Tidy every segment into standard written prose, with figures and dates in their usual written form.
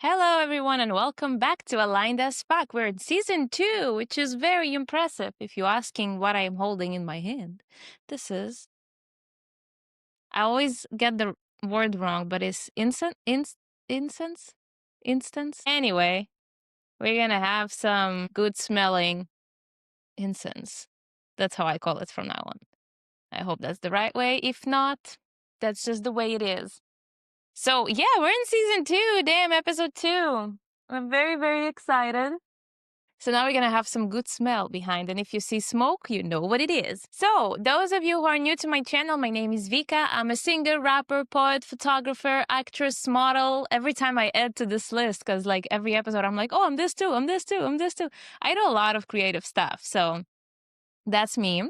Hello, everyone, and welcome back to Aligned as Fuck. We're in season 2, which is very impressive. If you're asking what I am holding in my hand, this is. I always get the word wrong, but it's incense? Instance? Anyway, we're gonna have some good smelling incense. That's how I call it from now on. I hope that's the right way. If not, that's just the way it is. So, yeah, we're in season 2. Damn, episode 2. I'm very, very excited. So now we're gonna have some good smell behind, and if you see smoke, you know what it is. So, those of you who are new to my channel, my name is Vika. I'm a singer, rapper, poet, photographer, actress, model. Every time I add to this list, because like every episode I'm like, oh, I'm this too, I'm this too, I'm this too. I do a lot of creative stuff, so that's me.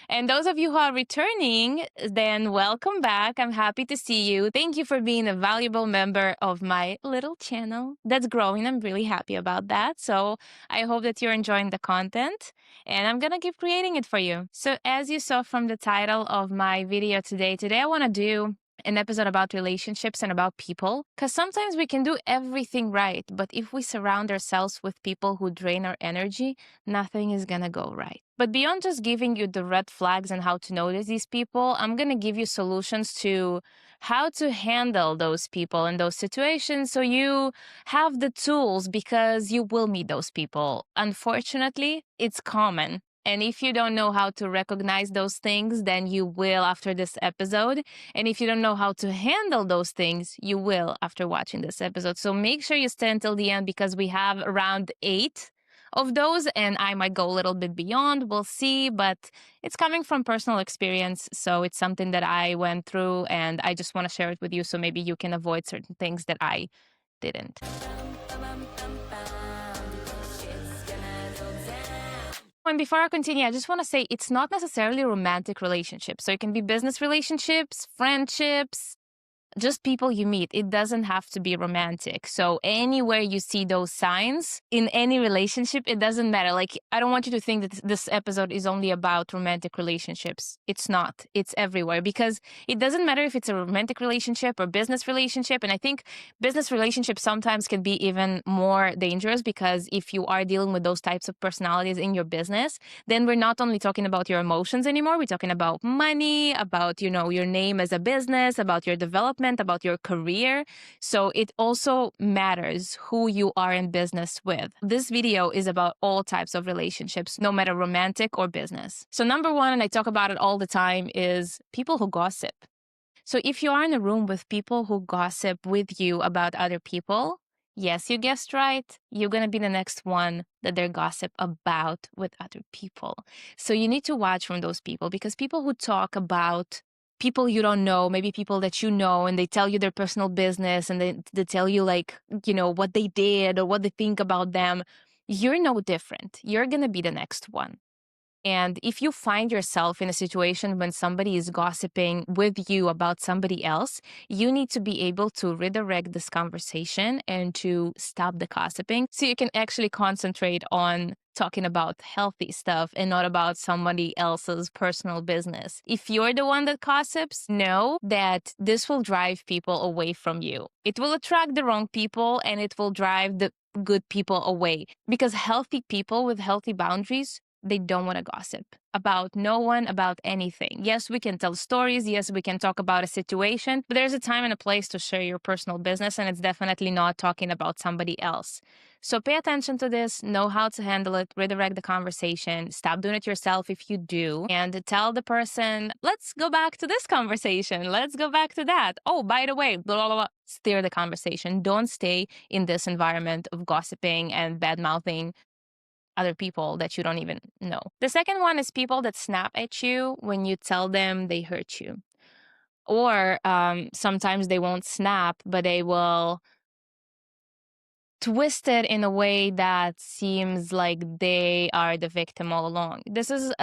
And those of you who are returning, then welcome back. I'm happy to see you. Thank you for being a valuable member of my little channel that's growing. I'm really happy about that. So I hope that you're enjoying the content, and I'm going to keep creating it for you. So as you saw from the title of my video today I want to do an episode about relationships and about people, because sometimes we can do everything right, but if we surround ourselves with people who drain our energy, nothing is gonna go right. But beyond just giving you the red flags and how to notice these people, I'm gonna give you solutions to how to handle those people in those situations so you have the tools, because you will meet those people. Unfortunately, it's common. And if you don't know how to recognize those things, then you will after this episode. And if you don't know how to handle those things, you will after watching this episode. So make sure you stay until the end, because we have around 8 of those, and I might go a little bit beyond. We'll see, but it's coming from personal experience. So it's something that I went through, and I just want to share it with you so maybe you can avoid certain things that I didn't. And before I continue, I just want to say it's not necessarily romantic relationships. So it can be business relationships, friendships, just people you meet. It doesn't have to be romantic. So anywhere you see those signs in any relationship, it doesn't matter. Like, I don't want you to think that this episode is only about romantic relationships. It's not. It's everywhere, because it doesn't matter if it's a romantic relationship or business relationship. And I think business relationships sometimes can be even more dangerous, because if you are dealing with those types of personalities in your business, then we're not only talking about your emotions anymore. We're talking about money, about, your name as a business, about your development, about your career. So it also matters who you are in business with. This video is about all types of relationships, no matter romantic or business. So number one, and I talk about it all the time, is people who gossip. So if you are in a room with people who gossip with you about other people, yes, you guessed right, you're going to be the next one that they gossip about with other people. So you need to watch from those people, because people who talk about people you don't know, maybe people that you know, and they tell you their personal business, and they tell you what they did or what they think about them, you're no different. You're going to be the next one. And if you find yourself in a situation when somebody is gossiping with you about somebody else, you need to be able to redirect this conversation and to stop the gossiping, so you can actually concentrate on talking about healthy stuff and not about somebody else's personal business. If you're the one that gossips, know that this will drive people away from you. It will attract the wrong people, and it will drive the good people away, because healthy people with healthy boundaries, they don't want to gossip about no one, about anything. Yes, we can tell stories. Yes, we can talk about a situation, but there's a time and a place to share your personal business, and it's definitely not talking about somebody else. So pay attention to this, know how to handle it, redirect the conversation, stop doing it yourself if you do, and tell the person, let's go back to this conversation. Let's go back to that. Oh, by the way, blah, blah, blah. Steer the conversation. Don't stay in this environment of gossiping and bad-mouthing other people that you don't even know. The second one is people that snap at you when you tell them they hurt you. Or sometimes they won't snap, but they will twist it in a way that seems like they are the victim all along. This is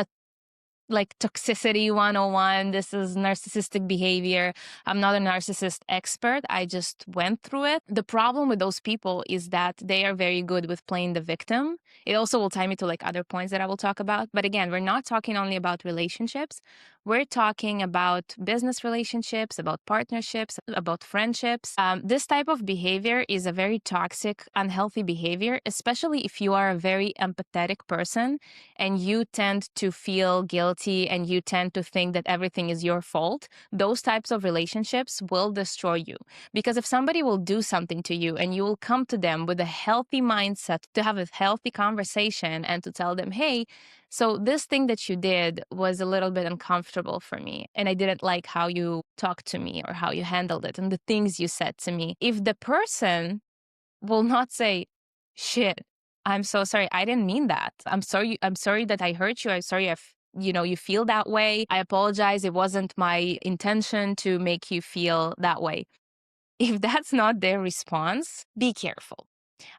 toxicity 101. This is narcissistic behavior. I'm not a narcissist expert. I just went through it. The problem with those people is that they are very good with playing the victim. It also will tie me to other points that I will talk about. But again, we're not talking only about relationships. We're talking about business relationships, about partnerships, about friendships. This type of behavior is a very toxic, unhealthy behavior, especially if you are a very empathetic person and you tend to feel guilty and you tend to think that everything is your fault. Those types of relationships will destroy you. Because if somebody will do something to you and you will come to them with a healthy mindset to have a healthy conversation and to tell them, hey, so this thing that you did was a little bit uncomfortable for me, and I didn't like how you talked to me or how you handled it and the things you said to me. If the person will not say, shit, I'm so sorry, I didn't mean that. I'm sorry that I hurt you. I'm sorry if you feel that way. I apologize. It wasn't my intention to make you feel that way. If that's not their response, be careful.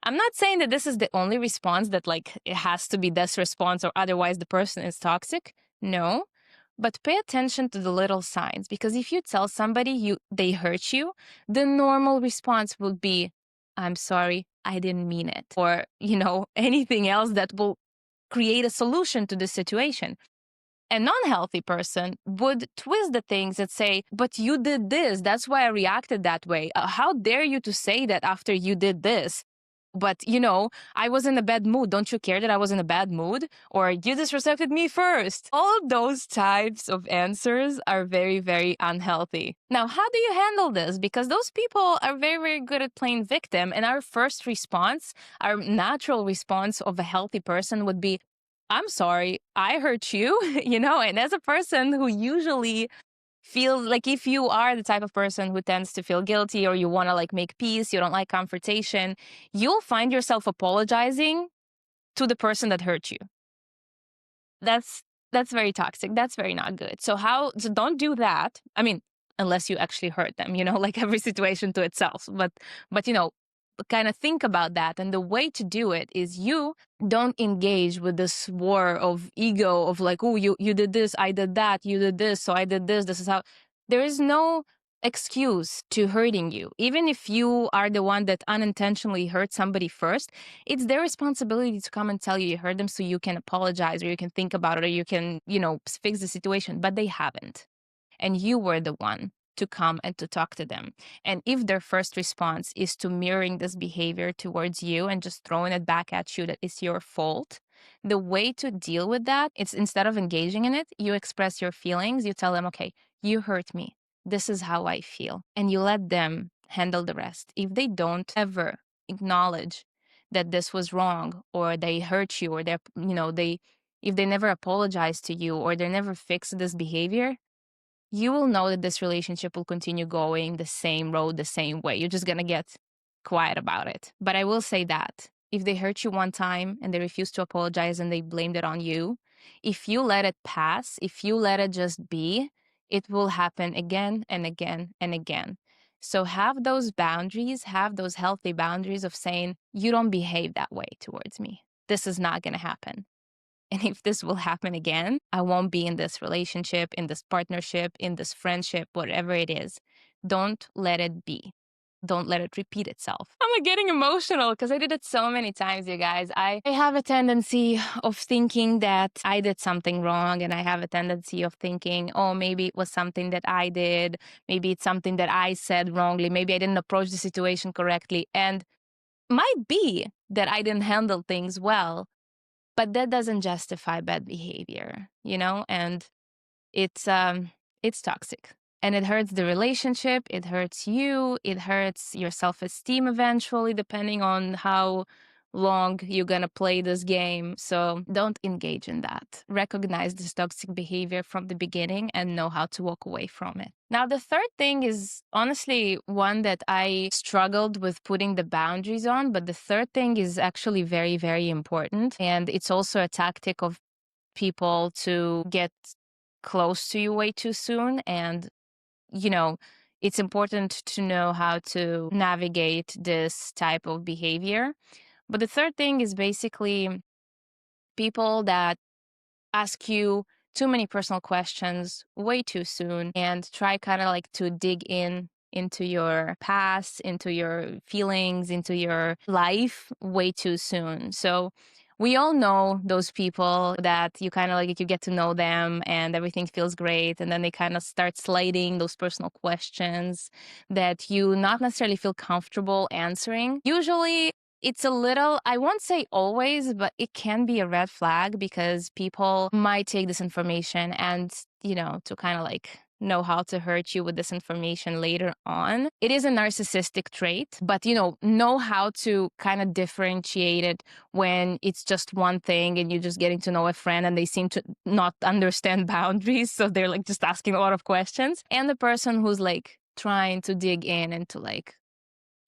I'm not saying that this is the only response, that like it has to be this response or otherwise the person is toxic. No. But pay attention to the little signs, because if you tell somebody they hurt you, the normal response would be, I'm sorry, I didn't mean it. Or, anything else that will create a solution to the situation. A non-healthy person would twist the things and say, but you did this. That's why I reacted that way. How dare you to say that after you did this? But, I was in a bad mood. Don't you care that I was in a bad mood? Or you disrespected me first. All those types of answers are very, very unhealthy. Now, how do you handle this? Because those people are very, very good at playing victim. And our first response, our natural response of a healthy person would be, I'm sorry, I hurt you, and as a person who usually feels like, if you are the type of person who tends to feel guilty or you want to like make peace, you don't like confrontation, you'll find yourself apologizing to the person that hurt you. That's very toxic. That's very not good. So don't do that. I mean, unless you actually hurt them, like every situation to itself. But kind of think about that. And the way to do it is you don't engage with this war of ego of like, oh, you did this, I did that, you did this, so I did this. This is how. There is no excuse to hurting you. Even if you are the one that unintentionally hurt somebody first, it's their responsibility to come and tell you hurt them so you can apologize or you can think about it or you can, fix the situation. But they haven't. And you were the one to come and to talk to them. And if their first response is to mirroring this behavior towards you and just throwing it back at you that it's your fault, the way to deal with that is, instead of engaging in it, you express your feelings. You tell them, okay, you hurt me. This is how I feel. And you let them handle the rest. If they don't ever acknowledge that this was wrong or they hurt you or if they never apologize to you or they never fix this behavior, you will know that this relationship will continue going the same road, the same way. You're just going to get quiet about it. But I will say that if they hurt you one time and they refuse to apologize and they blamed it on you, if you let it pass, if you let it just be, it will happen again and again and again. So have those boundaries, have those healthy boundaries of saying, you don't behave that way towards me. This is not going to happen. And if this will happen again, I won't be in this relationship, in this partnership, in this friendship, whatever it is. Don't let it be. Don't let it repeat itself. I'm like getting emotional because I did it so many times, you guys. I have a tendency of thinking that I did something wrong, and I have a tendency of thinking, oh, maybe it was something that I did. Maybe it's something that I said wrongly. Maybe I didn't approach the situation correctly. And might be that I didn't handle things well. But that doesn't justify bad behavior, and it's toxic. And it hurts the relationship, it hurts you, it hurts your self-esteem eventually, depending on how long you're gonna play this game. So don't engage in that. Recognize this toxic behavior from the beginning and know how to walk away from it. Now, the third thing is honestly one that I struggled with putting the boundaries on, but the third thing is actually very, very important. And it's also a tactic of people to get close to you way too soon. And, it's important to know how to navigate this type of behavior. But the third thing is basically people that ask you too many personal questions way too soon and try kind of like to dig into your past, into your feelings, into your life way too soon. So We all know those people that you kind of like, you get to know them and everything feels great. And then they kind of start sliding those personal questions that you not necessarily feel comfortable answering. Usually, it's a little, I won't say always, but it can be a red flag because people might take this information and, to kind of like know how to hurt you with this information later on. It is a narcissistic trait, but know how to kind of differentiate it when it's just one thing and you're just getting to know a friend and they seem to not understand boundaries. So they're like just asking a lot of questions. And the person who's like trying to dig in and to like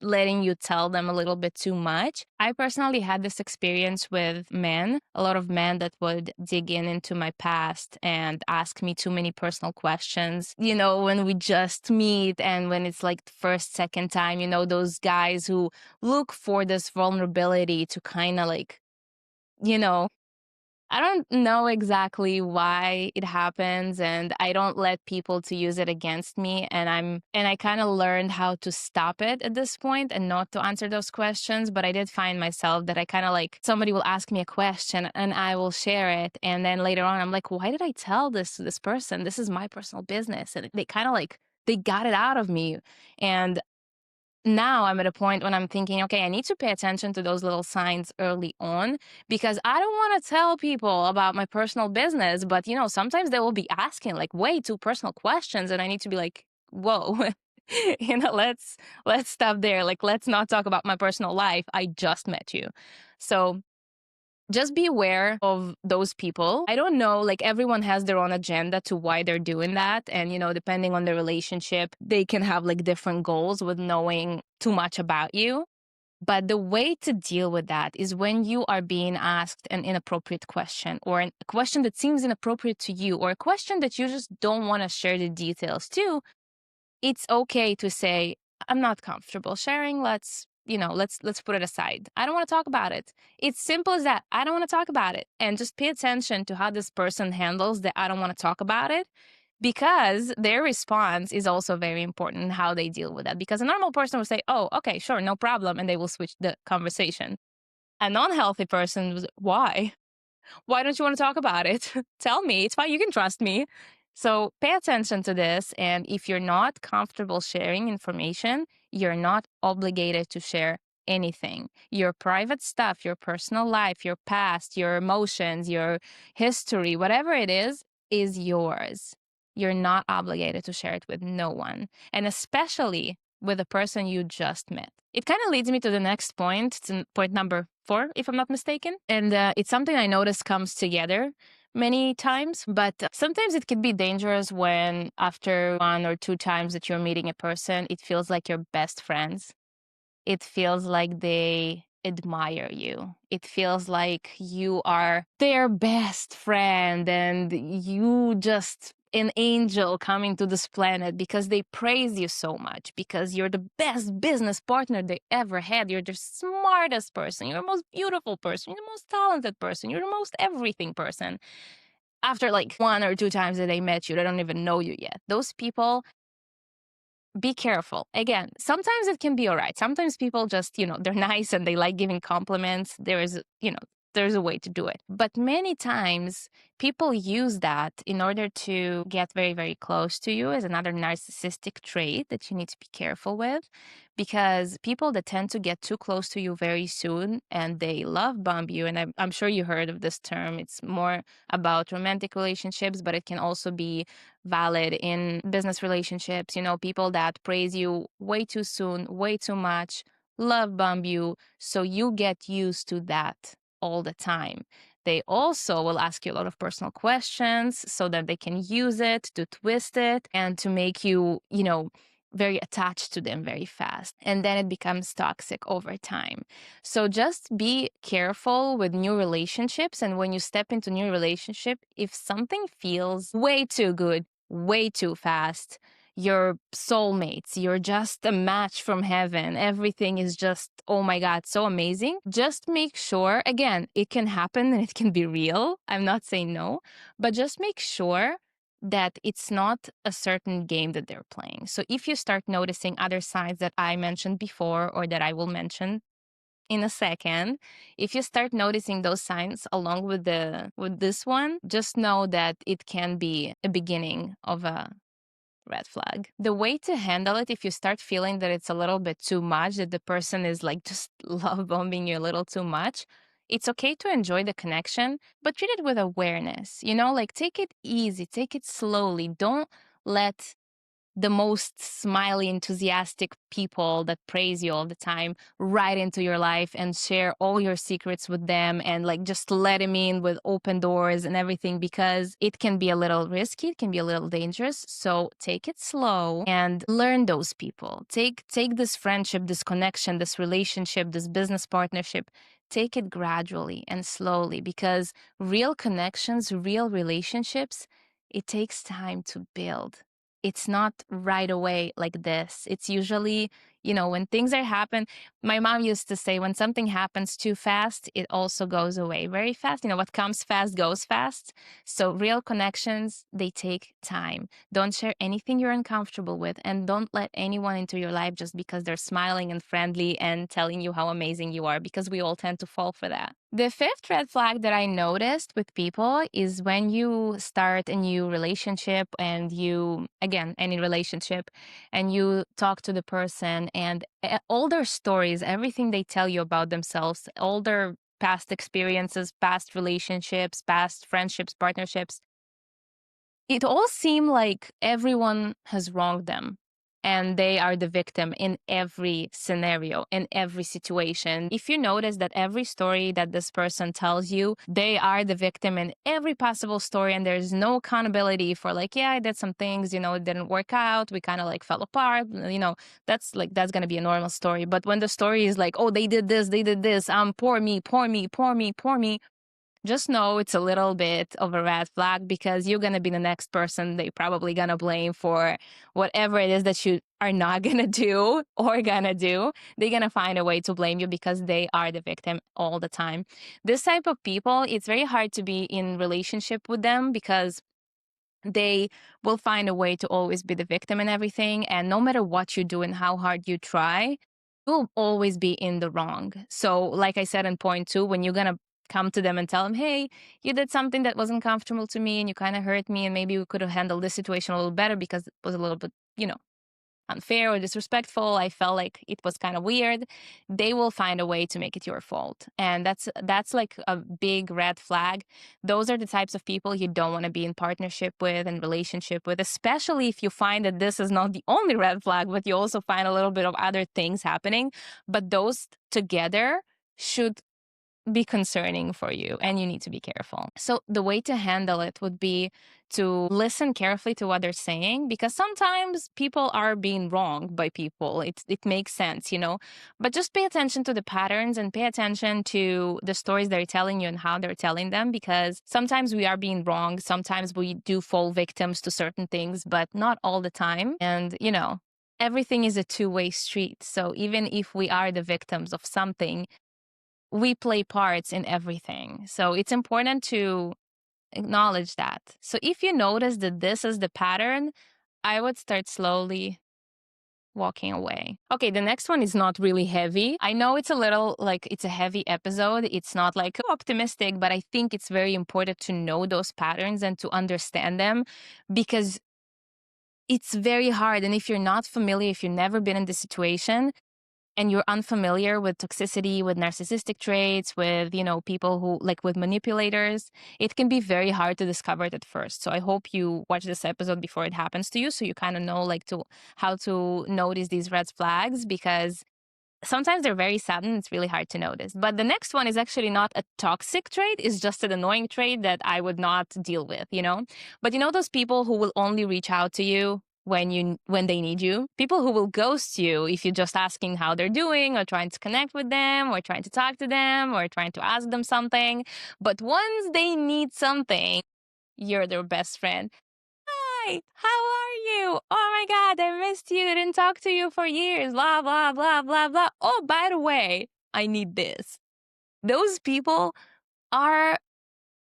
letting you tell them a little bit too much. I personally had this experience with men, a lot of men that would dig in into my past and ask me too many personal questions. When we just meet and when it's like the first, second time, those guys who look for this vulnerability to kind of like, you know, I don't know exactly why it happens, and I don't let people to use it against me. And I kind of learned how to stop it at this point and not to answer those questions. But I did find myself that I kind of like, somebody will ask me a question and I will share it. And then later on, I'm like, why did I tell this to this person? This is my personal business. And they kind of like, they got it out of me. And now I'm at a point when I'm thinking, okay, I need to pay attention to those little signs early on because I don't want to tell people about my personal business. But, sometimes they will be asking like way too personal questions. And I need to be like, whoa, let's stop there. Like, let's not talk about my personal life. I just met you. So just be aware of those people. I don't know, like everyone has their own agenda to why they're doing that. And, depending on the relationship, they can have like different goals with knowing too much about you. But the way to deal with that is when you are being asked an inappropriate question or a question that seems inappropriate to you or a question that you just don't want to share the details to, it's okay to say, I'm not comfortable sharing. Let's put it aside. I don't want to talk about it. It's simple as that. I don't want to talk about it. And just pay attention to how this person handles the I don't want to talk about it, because their response is also very important in how they deal with that. Because a normal person will say, oh, okay, sure, no problem. And they will switch the conversation. A non-healthy person was, why? Why don't you want to talk about it? Tell me. It's fine. You can trust me. So pay attention to this. And if you're not comfortable sharing information, you're not obligated to share anything. Your private stuff, your personal life, your past, your emotions, your history, whatever it is yours. You're not obligated to share it with no one. And especially with the person you just met. It kind of leads me to the next point. It's point number 4, if I'm not mistaken. And it's something I notice comes together many times, but sometimes it can be dangerous when after 1 or 2 times that you're meeting a person, it feels like you're best friends. It feels like they admire you. It feels like you are their best friend and you just an angel coming to this planet because they praise you so much, because you're the best business partner they ever had. You're the smartest person. You're the most beautiful person. You're the most talented person. You're the most everything person. After like 1 or 2 times that they met you, they don't even know you yet. Those people, be careful. Again, sometimes it can be all right. Sometimes people just, they're nice and they like giving compliments. There's a way to do it. But many times people use that in order to get very, very close to you as another narcissistic trait that you need to be careful with, because people that tend to get too close to you very soon and they love bomb you. And I'm sure you heard of this term. It's more about romantic relationships, but it can also be valid in business relationships. People that praise you way too soon, way too much, love bomb you. So you get used to that all the time. They also will ask you a lot of personal questions so that they can use it to twist it and to make you, very attached to them very fast. And then it becomes toxic over time. So just be careful with new relationships. And when you step into new relationship, if something feels way too good, way too fast, you're soulmates, you're just a match from heaven, everything is just, oh my God, so amazing. Just make sure, again, it can happen and it can be real. I'm not saying no, but just make sure that it's not a certain game that they're playing. So if you start noticing other signs that I mentioned before or that I will mention in a second. If you start noticing those signs along with this one, just know that it can be a beginning of a red flag. The way to handle it, if you start feeling that it's a little bit too much, that the person is like just love bombing you a little too much, it's okay to enjoy the connection, but treat it with awareness. Like take it easy, take it slowly. Don't let the most smiley, enthusiastic people that praise you all the time right into your life and share all your secrets with them and like just let them in with open doors and everything, because it can be a little risky, it can be a little dangerous. So take it slow and learn those people. Take this friendship, this connection, this relationship, this business partnership. Take it gradually and slowly, because real connections, real relationships, it takes time to build. It's not right away like this. It's usually, when things are happen. My mom used to say, when something happens too fast, it also goes away very fast. What comes fast goes fast. So real connections, they take time. Don't share anything you're uncomfortable with, and don't let anyone into your life just because they're smiling and friendly and telling you how amazing you are, because we all tend to fall for that. The fifth red flag that I noticed with people is when you start a new relationship and again, any relationship, and you talk to the person and all their stories, everything they tell you about themselves, all their past experiences, past relationships, past friendships, partnerships, it all seems like everyone has wronged them and they are the victim in every scenario, in every situation. If you notice that every story that this person tells you, they are the victim in every possible story, and there's no accountability for like, yeah, I did some things, it didn't work out, we kind of like fell apart, that's going to be a normal story. But when the story is like, oh, they did this, poor me, poor me, poor me, poor me, just know it's a little bit of a red flag, because you're going to be the next person they probably going to blame for whatever it is that you are not going to do or going to do. They're going to find a way to blame you because they are the victim all the time. This type of people, it's very hard to be in relationship with them, because they will find a way to always be the victim in everything. And no matter what you do and how hard you try, you'll always be in the wrong. So like I said in point 2, when you're going to come to them and tell them, hey, you did something that wasn't comfortable to me and you kind of hurt me, and maybe we could have handled this situation a little better because it was a little bit, unfair or disrespectful, I felt like it was kind of weird, they will find a way to make it your fault. And that's like a big red flag. Those are the types of people you don't want to be in partnership with and relationship with, especially if you find that this is not the only red flag, but you also find a little bit of other things happening. But those together should be concerning for you, and you need to be careful. So the way to handle it would be to listen carefully to what they're saying, because sometimes people are being wronged by people. It makes sense, but just pay attention to the patterns and pay attention to the stories they're telling you and how they're telling them, because sometimes we are being wronged, sometimes we do fall victims to certain things, but not all the time. And everything is a two-way street. So even if we are the victims of something, we play parts in everything. So it's important to acknowledge that. So if you notice that this is the pattern, I would start slowly walking away. Okay, the next one is not really heavy. I know it's a little like it's a heavy episode. It's not like optimistic, but I think it's very important to know those patterns and to understand them, because it's very hard. And if you're not familiar, if you've never been in this situation, and you're unfamiliar with toxicity, with narcissistic traits, with, people who like with manipulators, it can be very hard to discover it at first. So I hope you watch this episode before it happens to you, so you kind of know how to notice these red flags, because sometimes they're very sudden. It's really hard to notice. But the next one is actually not a toxic trait. It's just an annoying trait that I would not deal with, But those people who will only reach out to you when they need you, people who will ghost you if you're just asking how they're doing or trying to connect with them or trying to talk to them or trying to ask them something. But once they need something, you're their best friend. Hi, how are you? Oh my God, I missed you. I didn't talk to you for years. Blah, blah, blah, blah, blah. Oh, by the way, I need this. Those people are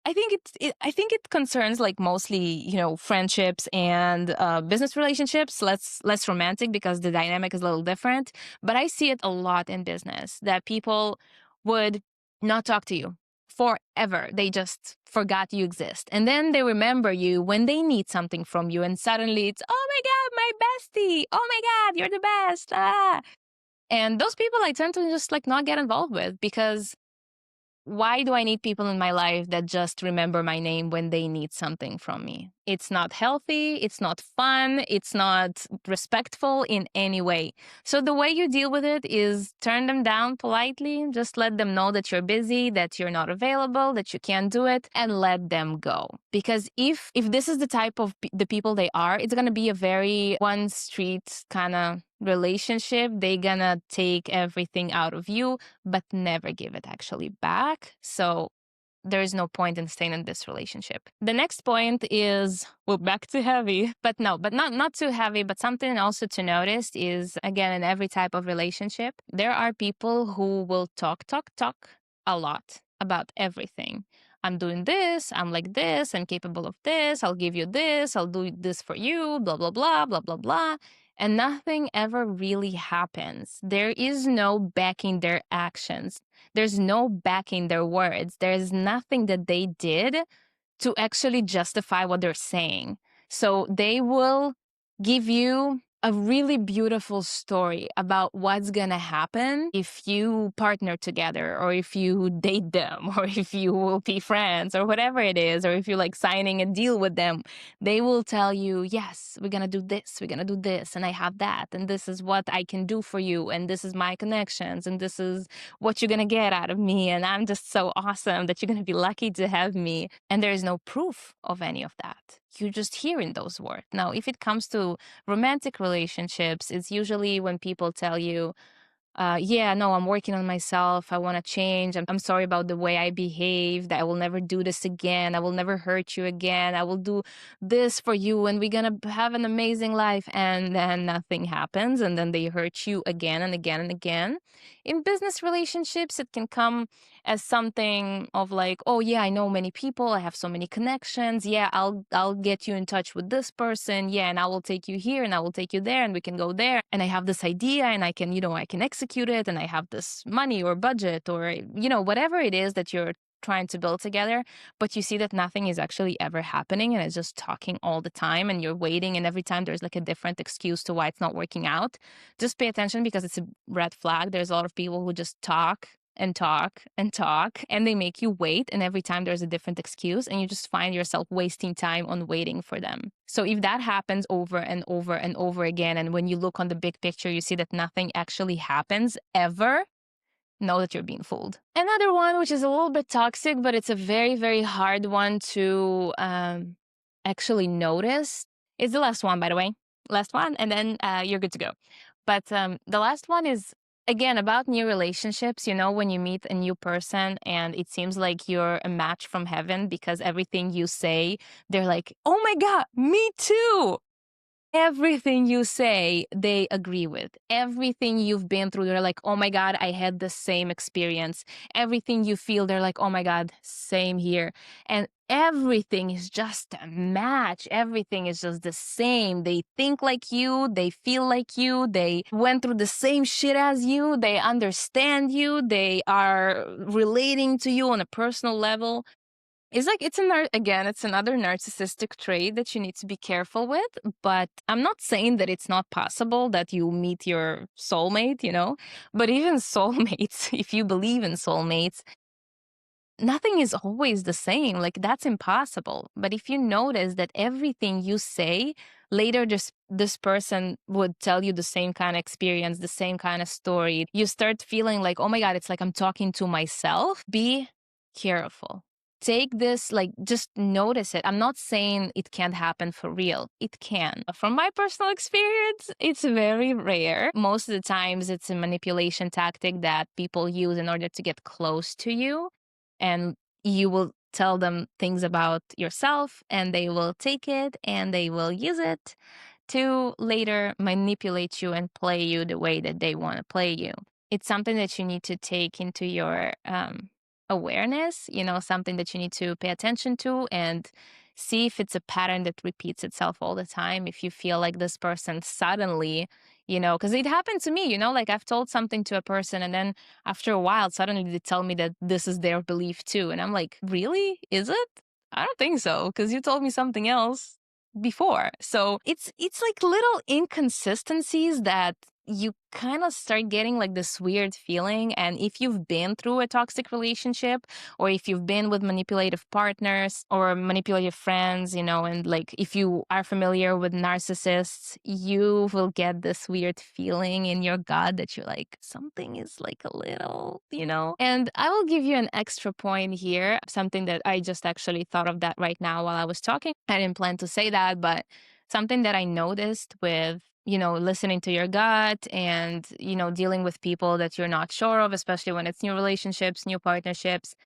I think it concerns like mostly, you know, friendships and business relationships, less romantic because the dynamic is a little different. But I see it a lot in business that people would not talk to you forever. They just forgot you exist. And then they remember you when they need something from you. And suddenly it's, oh my God, my bestie. Oh my God, you're the best. Ah. And those people I tend to just like not get involved with because why do I need people in my life that just remember my name when they need something from me? It's not healthy, it's not fun, it's not respectful in any way. So the way you deal with it is turn them down politely, just let them know that you're busy, that you're not available, that you can't do it, and let them go. Because if this is the type of the people they are, it's going to be a very one street kind of relationship. They're gonna take everything out of you but never give it actually back. So there is no point in staying in this relationship. The next point is, well, back to heavy, but no, but not too heavy, but something also to notice is, again, in every type of relationship, there are people who will talk a lot about everything. I'm doing this, I'm like this, I'm capable of this, I'll give you this, I'll do this for you, blah, blah, blah, blah, blah, blah. And nothing ever really happens. There is no backing their actions. There's no backing their words. There's nothing that they did to actually justify what they're saying. So they will give you a really beautiful story about what's gonna happen if you partner together, or if you date them, or if you will be friends, or whatever it is, or if you're like signing a deal with them. They will tell you, yes, we're gonna do this, we're gonna do this, and I have that, and this is what I can do for you, and this is my connections, and this is what you're gonna get out of me, and I'm just so awesome that you're gonna be lucky to have me. And there is no proof of any of that. You just hearing those words. Now, if it comes to romantic relationships, it's usually when people tell you, yeah, no, I'm working on myself. I want to change. I'm sorry about the way I behaved. I will never do this again. I will never hurt you again. I will do this for you and we're going to have an amazing life. And then nothing happens. And then they hurt you again and again and again. In business relationships, it can come as something of like, oh yeah, I know many people. I have so many connections. Yeah, I'll get you in touch with this person. Yeah, and I will take you here and I will take you there and we can go there. And I have this idea and I can, I can execute it, and I have this money or budget or, whatever it is that you're trying to build together, but you see that nothing is actually ever happening and it's just talking all the time and you're waiting, and every time there's like a different excuse to why it's not working out. Just pay attention, because it's a red flag. There's a lot of people who just talk and talk and talk, and they make you wait, and every time there's a different excuse, and you just find yourself wasting time on waiting for them. So if that happens over and over and over again, and when you look on the big picture you see that nothing actually happens ever, know that you're being fooled. Another one, which is a little bit toxic, but it's a very, very hard one to actually notice, is the last one, by the way. Last one, and then you're good to go. But the last one is, again, about new relationships. When you meet a new person and it seems like you're a match from heaven because everything you say, they're like, oh my God, me too. Everything you say, they agree with. Everything you've been through, they're like, oh my God, I had the same experience. Everything you feel, they're like, oh my God, same here. And everything is just a match. Everything is just the same. They think like you. They feel like you. They went through the same shit as you. They understand you. They are relating to you on a personal level. It's like, it's another narcissistic trait that you need to be careful with. But I'm not saying that it's not possible that you meet your soulmate, but even soulmates, if you believe in soulmates, nothing is always the same. Like, that's impossible. But if you notice that everything you say, later this person would tell you the same kind of experience, the same kind of story, you start feeling like, oh my God, it's like I'm talking to myself. Be careful. Take this, like, just notice it. I'm not saying it can't happen for real. It can. From my personal experience, it's very rare. Most of the times it's a manipulation tactic that people use in order to get close to you. And you will tell them things about yourself and they will take it and they will use it to later manipulate you and play you the way that they want to play you. It's something that you need to take into your awareness, something that you need to pay attention to and see if it's a pattern that repeats itself all the time. If you feel like this person suddenly, because it happened to me, like I've told something to a person and then after a while, suddenly they tell me that this is their belief too. And I'm like, really? Is it? I don't think so, because you told me something else before. So it's like little inconsistencies that you kind of start getting like this weird feeling. And if you've been through a toxic relationship, or if you've been with manipulative partners or manipulative friends, and like if you are familiar with narcissists, you will get this weird feeling in your gut that you're like, something is like a little, And I will give you an extra point here, something that I just actually thought of that right now while I was talking. I didn't plan to say that, but something that I noticed with listening to your gut and, dealing with people that you're not sure of, especially when it's new relationships, new partnerships.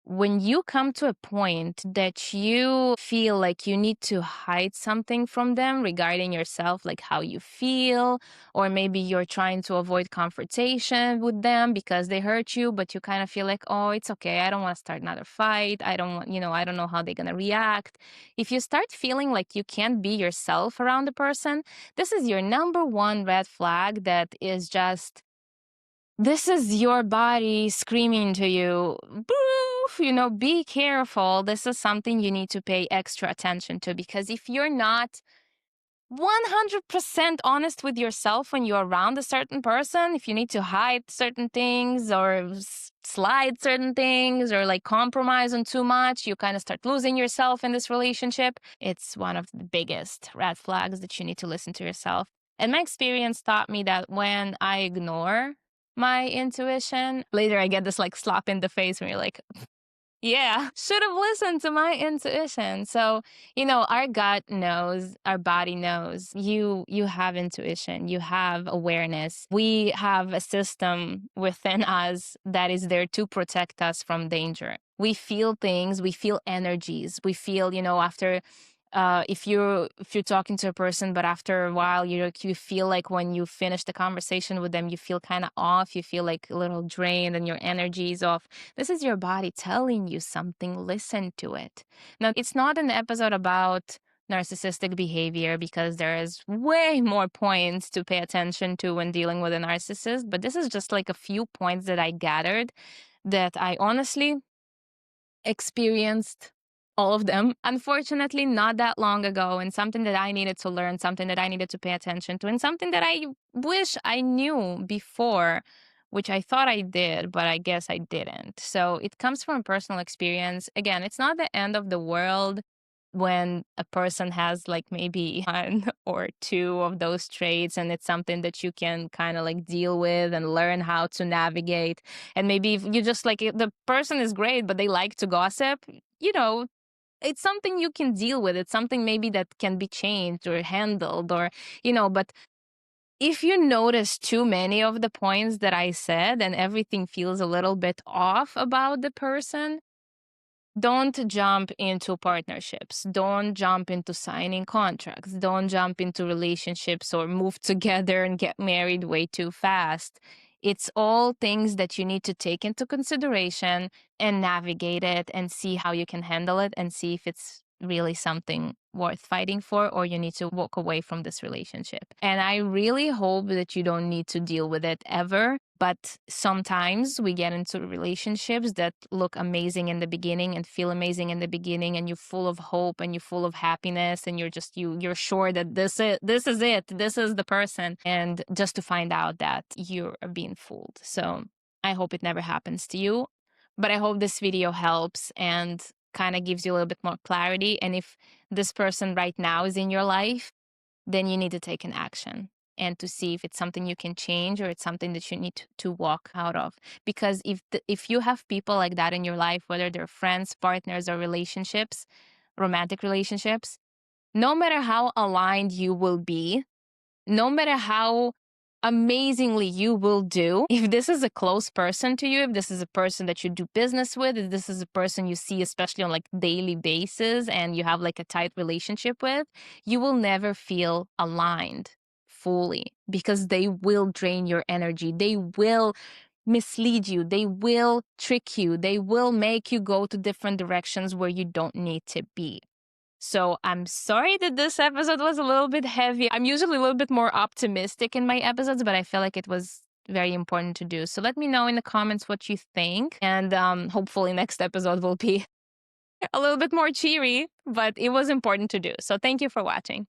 When you come to a point that you feel like you need to hide something from them regarding yourself, like how you feel, or maybe you're trying to avoid confrontation with them because they hurt you, but you kind of feel like, oh, it's okay. I don't want to start another fight. I don't want, I don't know how they're going to react. If you start feeling like you can't be yourself around the person, this is your number one red flag that is just, this is your body screaming to you, boo, be careful. This is something you need to pay extra attention to, because if you're not 100% honest with yourself when you're around a certain person, if you need to hide certain things or slide certain things or like compromise on too much, you kind of start losing yourself in this relationship. It's one of the biggest red flags that you need to listen to yourself. And my experience taught me that when I ignore my intuition, later I get this like slap in the face when you're like, yeah, should have listened to my intuition. So, our gut knows, our body knows. You have intuition, you have awareness. We have a system within us that is there to protect us from danger. We feel things, we feel energies. We feel, after if you're talking to a person, but after a while you feel like when you finish the conversation with them, you feel kind of off, you feel like a little drained and your energy is off. This is your body telling you something. Listen to it. Now, it's not an episode about narcissistic behavior, because there is way more points to pay attention to when dealing with a narcissist, but this is just like a few points that I gathered that I honestly experienced all of them, unfortunately, not that long ago, and something that I needed to learn, something that I needed to pay attention to, and something that I wish I knew before, which I thought I did, but I guess I didn't. So it comes from personal experience. Again, it's not the end of the world when a person has like maybe one or two of those traits, and it's something that you can kind of like deal with and learn how to navigate. And maybe if you just like, the person is great but they like to gossip, it's something you can deal with. It's something maybe that can be changed or handled, or but if you notice too many of the points that I said and everything feels a little bit off about the person, don't jump into partnerships. Don't jump into signing contracts. Don't jump into relationships or move together and get married way too fast. It's all things that you need to take into consideration and navigate it and see how you can handle it and see if it's really something worth fighting for, or you need to walk away from this relationship. And I really hope that you don't need to deal with it ever. But sometimes we get into relationships that look amazing in the beginning and feel amazing in the beginning, and you're full of hope and you're full of happiness, and you're sure that this is it, this is the person, and just to find out that you're being fooled. So I hope it never happens to you, but I hope this video helps and kind of gives you a little bit more clarity. And if this person right now is in your life, then you need to take an action and to see if it's something you can change or it's something that you need to walk out of. Because if you have people like that in your life, whether they're friends, partners, or relationships, romantic relationships, no matter how aligned you will be, no matter how amazingly you will do, if this is a close person to you, if this is a person that you do business with, if this is a person you see especially on like daily basis and you have like a tight relationship with, you will never feel aligned fully, because they will drain your energy. They will mislead you. They will trick you. They will make you go to different directions where you don't need to be. So I'm sorry that this episode was a little bit heavy. I'm usually a little bit more optimistic in my episodes, but I feel like it was very important to do. So let me know in the comments what you think. And hopefully next episode will be a little bit more cheery, but it was important to do. So thank you for watching.